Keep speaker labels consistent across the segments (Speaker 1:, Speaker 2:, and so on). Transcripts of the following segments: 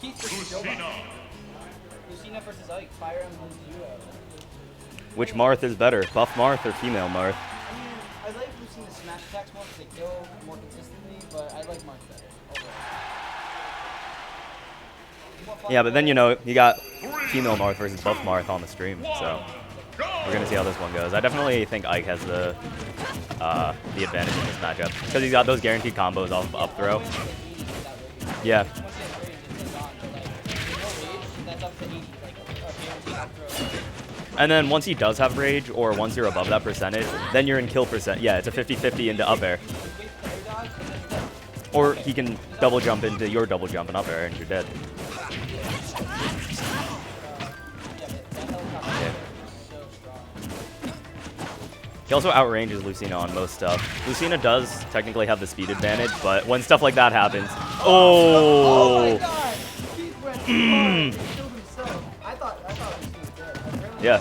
Speaker 1: Keith versus Lucina. Lucina versus Ike. Fire Emblem duo.
Speaker 2: Which Marth is better, buff Marth or female Marth?
Speaker 1: I mean, I like Lucina's smash attacks more because they kill more consistently, but I like Marth better overall.
Speaker 2: Yeah, but then, you know, you got female Marth versus buff Marth on the stream, so we're going to see how this one goes. I definitely think Ike has the advantage in this matchup because he's got those guaranteed combos off of up throw. Yeah. And then once he does have rage, or once you're above that percentage, then you're in kill percent. Yeah, it's a 50-50 into up air. Or he can double jump into your double jump and up air, and you're dead. Yeah. He also outranges Lucina on most stuff. Lucina does technically have the speed advantage, but when stuff like that happens... Oh! Yeah.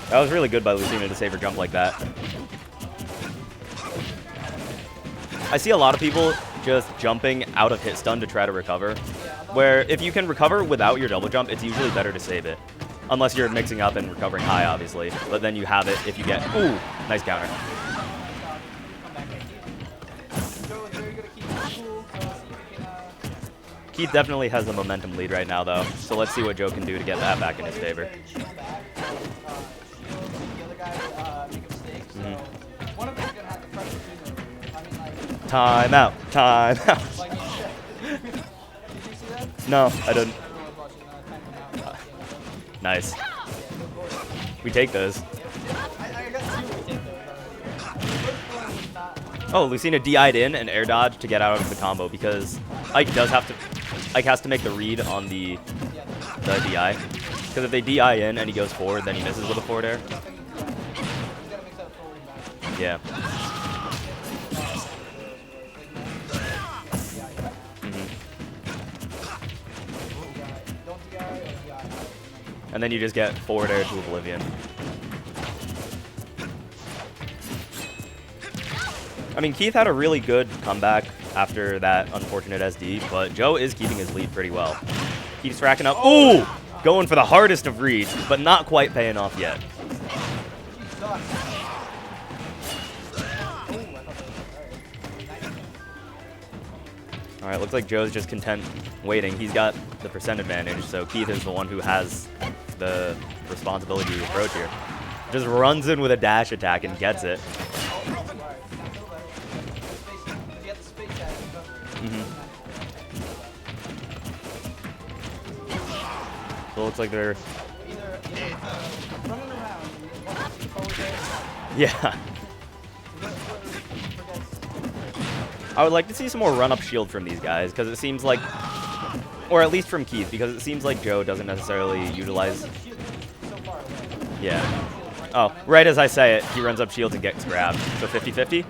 Speaker 2: That was really good by Lucina to save her jump like that. I see a lot of people just jumping out of hit stun to try to recover, where if you can recover without your double jump, it's usually better to save it. Unless you're mixing up and recovering high, obviously. But then you have it if you get... Ooh! Nice counter. Keith definitely has the momentum lead right now, though. So let's see what Joe can do to get that back in his favor. Time out. Time out. No, I didn't. Nice. We take those. Oh, Lucina DI'd in and air dodge to get out of the combo because Ike has to make the read on the DI. Because if they DI in and he goes forward, then he misses with a forward air. Yeah. And then you just get forward air to oblivion. I mean, Keith had a really good comeback after that unfortunate SD, but Joe is keeping his lead pretty well. Keeps racking up. Ooh! Going for the hardest of reads, but not quite paying off yet. Alright, looks like Joe's just content waiting. He's got the percent advantage, so Keith is the one who has the responsibility to approach here. Just runs in with a dash attack and gets it. So it looks like they're... Yeah. I would like to see some more run-up shield from these guys, because it seems like... Or at least from Keith, because it seems like Joe doesn't necessarily utilize... Yeah. Oh, right as I say it, he runs up shields and gets grabbed. So 50-50?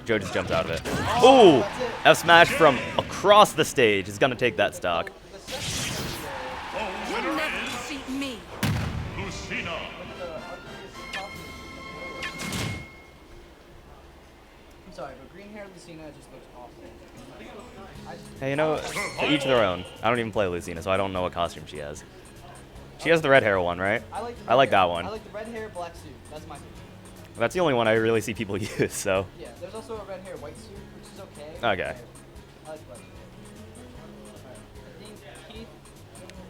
Speaker 2: Joe just jumps out of it. Ooh! F smash from across the stage is going to take that stock.
Speaker 3: You'll never defeat me.
Speaker 4: Lucina.
Speaker 1: I'm sorry, but green hair Lucina just looks awful.
Speaker 2: Hey, you know, to each their own. I don't even play Lucina, so I don't know what costume she has. She has the red hair one, right? I like that one.
Speaker 1: I like the red hair, black suit. That's my favorite.
Speaker 2: That's the only one I really see people use, so.
Speaker 1: Yeah, there's also a red hair, white suit, which is okay.
Speaker 2: Okay.
Speaker 1: I like black. Keith,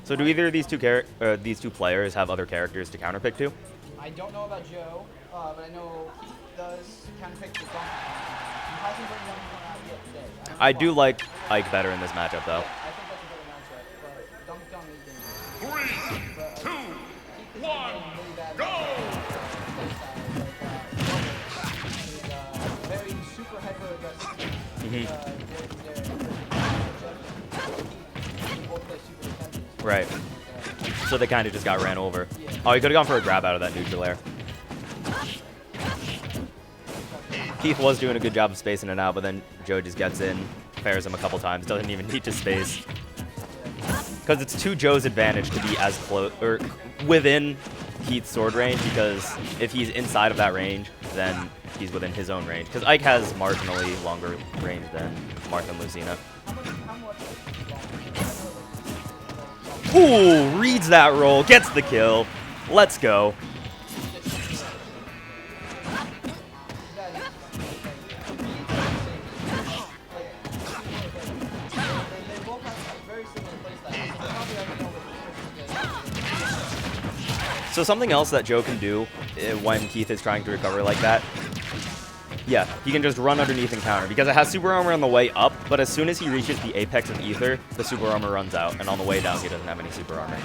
Speaker 2: So do either of these two players have other characters to counterpick to?
Speaker 1: I don't know about Joe, but I know Keith does counterpick the Donkey Kong. He hasn't been one out yet today.
Speaker 2: I do like Ike better in this matchup, though.
Speaker 1: I think that's a better matchup, but Donkey Kong is dangerous.
Speaker 4: 3, 2, 1, go!
Speaker 1: Very super hyper aggressive.
Speaker 2: Right. So they kind of just got ran over. Oh, he could have gone for a grab out of that neutral air. Keith was doing a good job of spacing it out, but then Joe just gets in, fairs him a couple times, doesn't even need to space. Because it's to Joe's advantage to be as close, or within Keith's sword range, because if he's inside of that range, then he's within his own range. Because Ike has marginally longer range than Martha and Lucina. Ooh, reads that roll, gets the kill. Let's go. So something else that Joe can do when Keith is trying to recover like that, yeah, he can just run underneath and counter because it has super armor on the way up, but as soon as he reaches the apex of ether, the super armor runs out, and on the way down he doesn't have any super armor.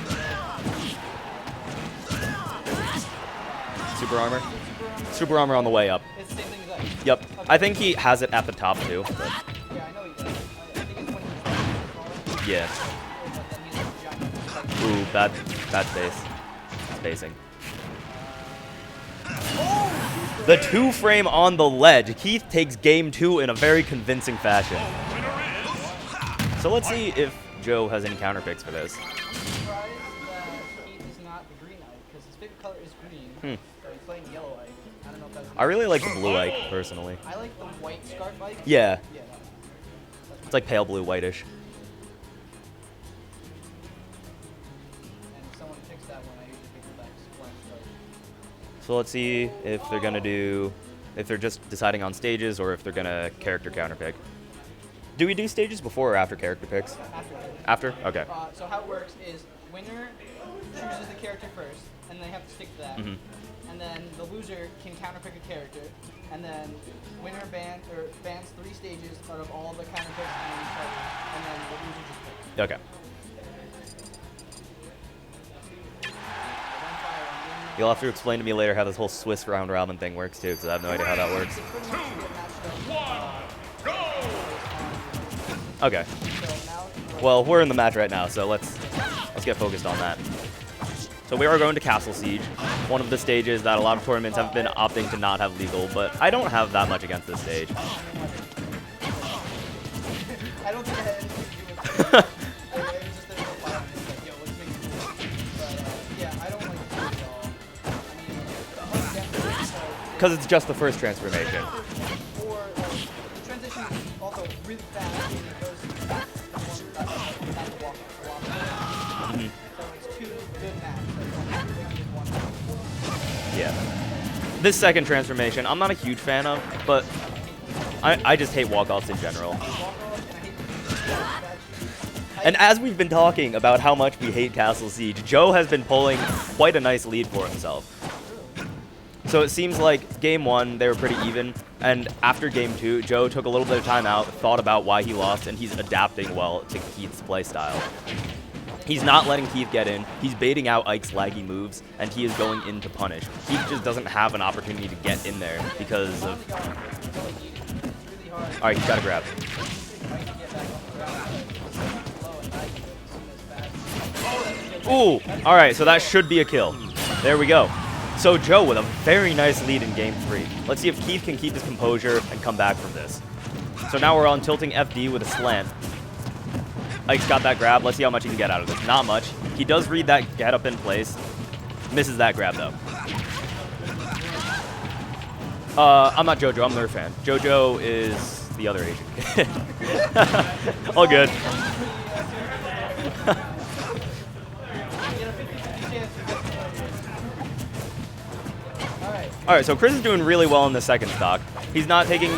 Speaker 2: Super armor? Super armor on the way up.
Speaker 1: It's the same thing as that.
Speaker 2: Yep. I think he has it at the top too. But
Speaker 1: Yeah, I know he does. I think it's when he's
Speaker 2: yeah.
Speaker 1: but then he's a giant.
Speaker 2: Ooh, bad space. Spacing. The 2-frame on the ledge. Keith takes game 2 in a very convincing fashion. So let's see if Joe has any counter picks for this.
Speaker 1: I'm surprised that Keith is not the green Ike, because his favorite color is green. So he's playing yellow Ike. I don't know if that's...
Speaker 2: I really like the blue Ike, personally.
Speaker 1: I like the white scarf Ike.
Speaker 2: Yeah.
Speaker 1: Yeah.
Speaker 2: It's like pale blue, whitish.
Speaker 1: And if someone picks that one, I usually pick the back blank color.
Speaker 2: So let's see if they're going to do... If they're just deciding on stages or if they're going to character counter pick. Do we do stages before or after character picks?
Speaker 1: After.
Speaker 2: After? Okay.
Speaker 1: So how it works is winner chooses the character first, and they have to stick to that. And then the loser can counterpick a character, and then winner bans 3 stages out of all the counterpicks and each other, and then the loser just picks.
Speaker 2: Okay. You'll have to explain to me later how this whole Swiss round robin thing works too, because I have no idea how that works. Okay. Well, we're in the match right now, so let's get focused on that. So we are going to Castle Siege, one of the stages that a lot of tournaments have been opting to not have legal, but I don't have that much against this stage.
Speaker 1: I don't think it had anything to do with it. It was just there's no fire on it. It's like, yo, let's make it cool. But yeah, I don't like it at all. I mean, definitely.
Speaker 2: Because it's just the first transformation.
Speaker 1: Or the transition is also really fast and it goes from one back to walk. So it's 2 good maps. Like one.
Speaker 2: Yeah. This second transformation, I'm not a huge fan of, but I just hate walk-offs in general. And as we've been talking about how much we hate Castle Siege, Joe has been pulling quite a nice lead for himself. So it seems like game 1, they were pretty even, and after game 2, Joe took a little bit of time out, thought about why he lost, and he's adapting well to Keith's playstyle. He's not letting Keith get in, he's baiting out Ike's laggy moves, and he is going in to punish. Keith just doesn't have an opportunity to get in there because of... Alright, he's got to grab. Ooh, alright, so that should be a kill. There we go. So Joe with a very nice lead in game 3. Let's see if Keith can keep his composure and come back from this. So now we're on tilting FD with a slant. Ike's got that grab. Let's see how much he can get out of this. Not much. He does read that get up in place. Misses that grab though. I'm not Jojo, I'm Nerf fan. Jojo is the other Asian. All good. Alright, so Chris is doing really well in the second stock. He's not taking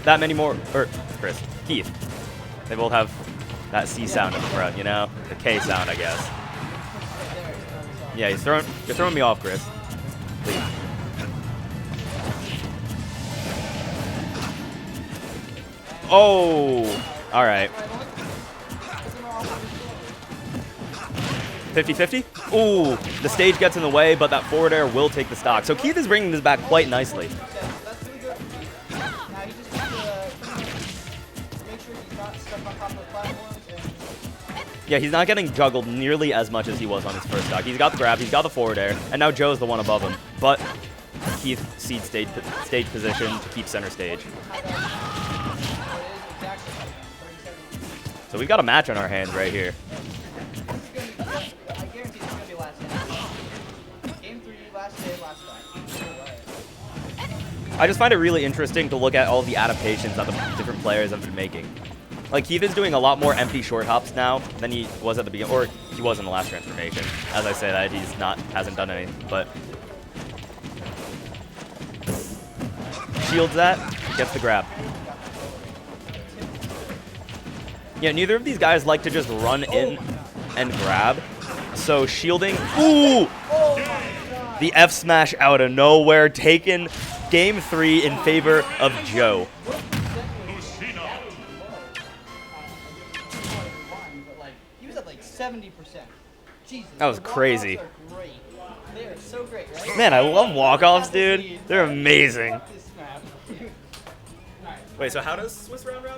Speaker 2: that many more, or Chris, Keith. They both have that C sound in the front, you know? The K sound, I guess. Yeah, you're throwing me off, Chris. Please. Oh, alright. 50-50? Ooh, the stage gets in the way, but that forward air will take the stock. So Keith is bringing this back quite nicely. Yeah, he's not getting juggled nearly as much as he was on his first stock. He's got the grab, he's got the forward air, and now Joe's the one above him. But Keith cedes stage position to keep center stage. So we've got a match on our hands right here. I just find it really interesting to look at all the adaptations that the different players have been making. Like, Keith is doing a lot more empty short hops now than he was at the beginning, or he was in the last transformation. As I say that, hasn't done anything, but shields that, gets the grab. Yeah, neither of these guys like to just run in and grab, so shielding, ooh! The F smash out of nowhere, taken game 3 in favor of Joe.
Speaker 1: He was at like 70%. Jesus.
Speaker 2: That was crazy.
Speaker 1: Walk-offs are great. They are so great, right?
Speaker 2: Man, I love walk-offs, dude. They're amazing.
Speaker 1: Fuck this map.
Speaker 2: Wait, so how does Swiss round